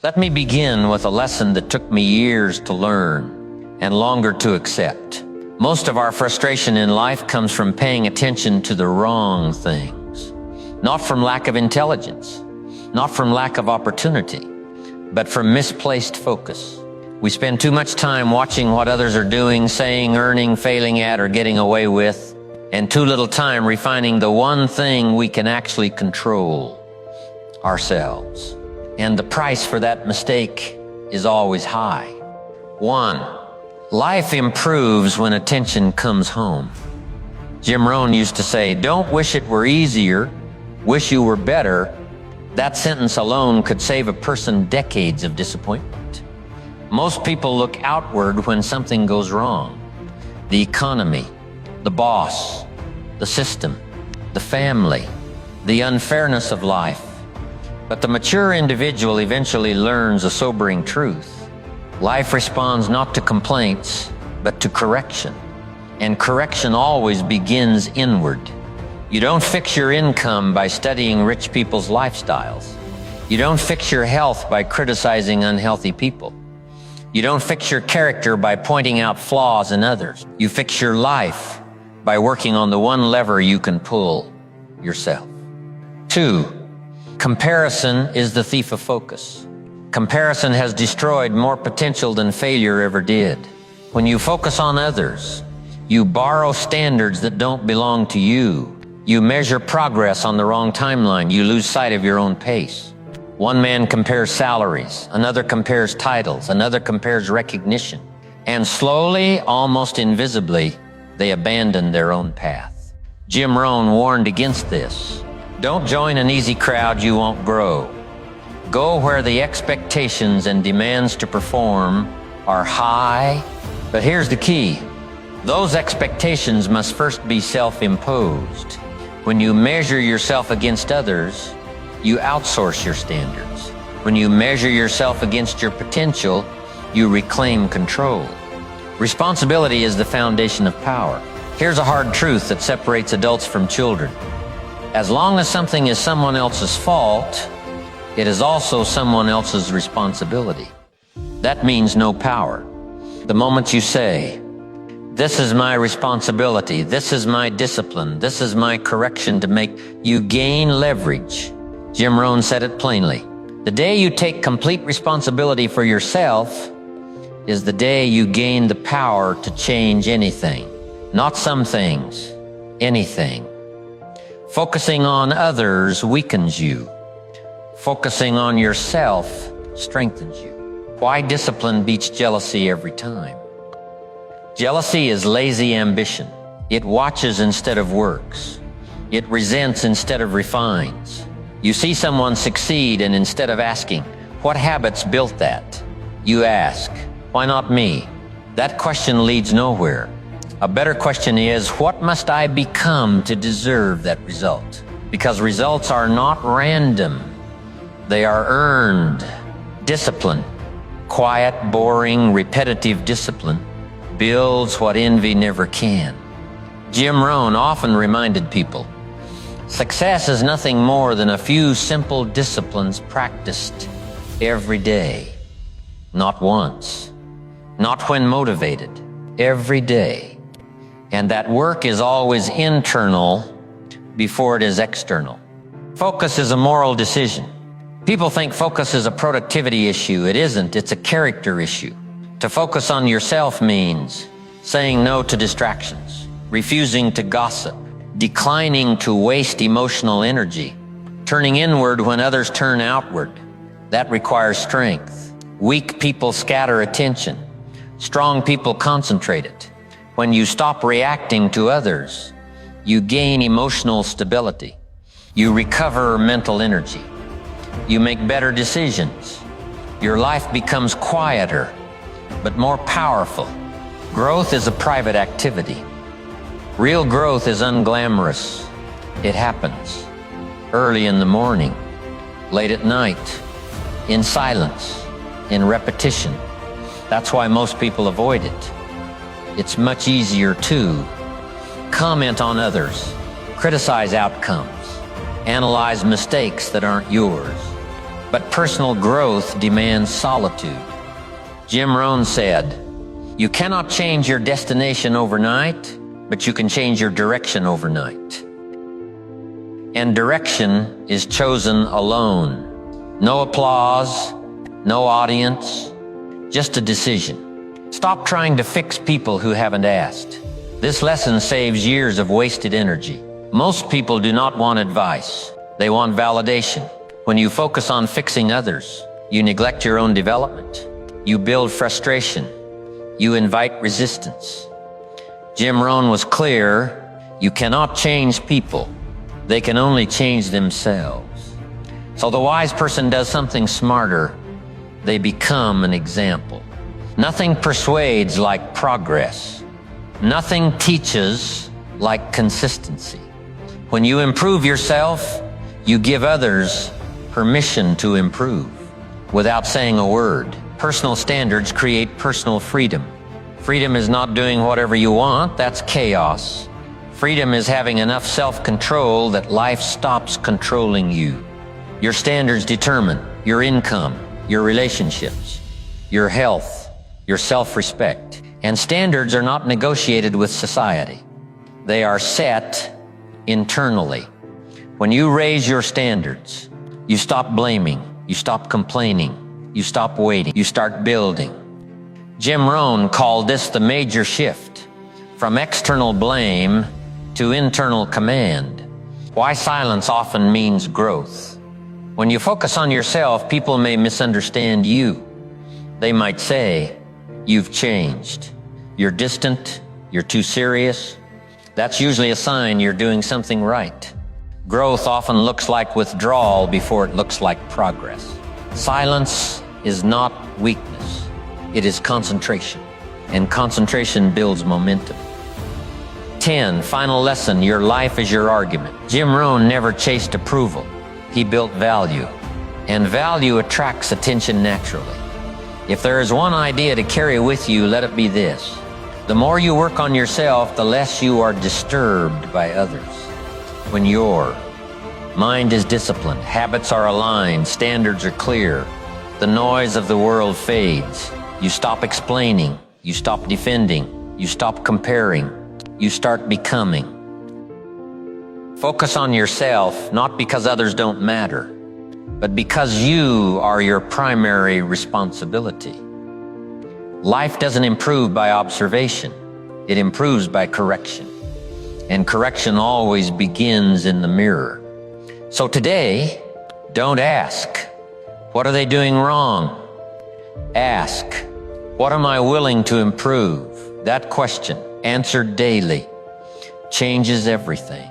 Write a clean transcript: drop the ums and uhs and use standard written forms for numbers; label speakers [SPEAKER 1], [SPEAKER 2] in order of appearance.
[SPEAKER 1] Let me begin with a lesson that took me years to learn and longer to accept. Most of our frustration in life comes from paying attention to the wrong things, not from lack of intelligence, not from lack of opportunity, but from misplaced focus. We spend too much time watching what others are doing, saying, earning, failing at, or getting away with, and too little time refining the one thing we can actually control: ourselves. And the price for that mistake is always high. 1. Life improves when attention comes home. Jim Rohn used to say, "Don't wish it were easier, wish you were better." That sentence alone could save a person decades of disappointment. Most people look outward when something goes wrong. The economy, the boss, the system, the family, the unfairness of life. But the mature individual eventually learns a sobering truth. Life responds not to complaints, but to correction. And correction always begins inward. You don't fix your income by studying rich people's lifestyles. You don't fix your health by criticizing unhealthy people. You don't fix your character by pointing out flaws in others. You fix your life by working on the one lever you can pull: yourself. 2. Comparison is the thief of focus. Comparison has destroyed more potential than failure ever did. When you focus on others, you borrow standards that don't belong to you. You measure progress on the wrong timeline. You lose sight of your own pace. One man compares salaries, another compares titles, another compares recognition. And slowly, almost invisibly, they abandon their own path. Jim Rohn warned against this. Don't join an easy crowd, you won't grow. Go where the expectations and demands to perform are high. But here's the key. Those expectations must first be self-imposed. When you measure yourself against others, you outsource your standards. When you measure yourself against your potential, you reclaim control. Responsibility is the foundation of power. Here's a hard truth that separates adults from children. As long as something is someone else's fault, it is also someone else's responsibility. That means no power. The moment you say, "This is my responsibility, this is my discipline, this is my correction to make," you gain leverage. Jim Rohn said it plainly. The day you take complete responsibility for yourself is the day you gain the power to change anything. Not some things, anything. Focusing on others weakens you. Focusing on yourself strengthens you. Why discipline beats jealousy every time? Jealousy is lazy ambition. It watches instead of works. It resents instead of refines. You see someone succeed, and instead of asking, "What habits built that?" you ask, "Why not me?" That question leads nowhere. A better question is, what must I become to deserve that result? Because results are not random. They are earned. Discipline, quiet, boring, repetitive discipline, builds what envy never can. Jim Rohn often reminded people, success is nothing more than a few simple disciplines practiced every day. Not once, not when motivated, every day. And that work is always internal before it is external. Focus is a moral decision. People think focus is a productivity issue. It isn't, it's a character issue. To focus on yourself means saying no to distractions, refusing to gossip, declining to waste emotional energy, turning inward when others turn outward. That requires strength. Weak people scatter attention. Strong people concentrate it. When you stop reacting to others, you gain emotional stability. You recover mental energy. You make better decisions. Your life becomes quieter, but more powerful. Growth is a private activity. Real growth is unglamorous. It happens early in the morning, late at night, in silence, in repetition. That's why most people avoid it. It's much easier to comment on others, criticize outcomes, analyze mistakes that aren't yours. but personal growth demands solitude. Jim Rohn said, "You cannot change your destination overnight, but you can change your direction overnight." And direction is chosen alone. No applause, no audience, just a decision. Stop trying to fix people who haven't asked. This lesson saves years of wasted energy. Most people do not want advice. They want validation. When you focus on fixing others, you neglect your own development. You build frustration. You invite resistance. Jim Rohn was clear, you cannot change people. They can only change themselves. So the wise person does something smarter. They become an example. Nothing persuades like progress. Nothing teaches like consistency. When you improve yourself, you give others permission to improve without saying a word. Personal standards create personal freedom. Freedom is not doing whatever you want, that's chaos. Freedom is having enough self-control that life stops controlling you. Your standards determine your income, your relationships, your health, your self-respect. And standards are not negotiated with society. They are set internally. When you raise your standards, you stop blaming, you stop complaining, you stop waiting, you start building. Jim Rohn called this the major shift from external blame to internal command. Why silence often means growth. When you focus on yourself, people may misunderstand you. They might say, "You've changed. You're distant, you're too serious." That's usually a sign you're doing something right. Growth often looks like withdrawal before it looks like progress. Silence is not weakness. It is concentration. And concentration builds momentum. 10. Final lesson, your life is your argument. Jim Rohn never chased approval. He built value. And value attracts attention naturally. If there is one idea to carry with you, let it be this. The more you work on yourself, the less you are disturbed by others. When your mind is disciplined, habits are aligned, standards are clear, the noise of the world fades. You stop explaining, you stop defending, you stop comparing, you start becoming. Focus on yourself, not because others don't matter, but because you are your primary responsibility. Life doesn't improve by observation. It improves by correction. And correction always begins in the mirror. So today, don't ask, what are they doing wrong? Ask, what am I willing to improve? That question, answered daily, changes everything.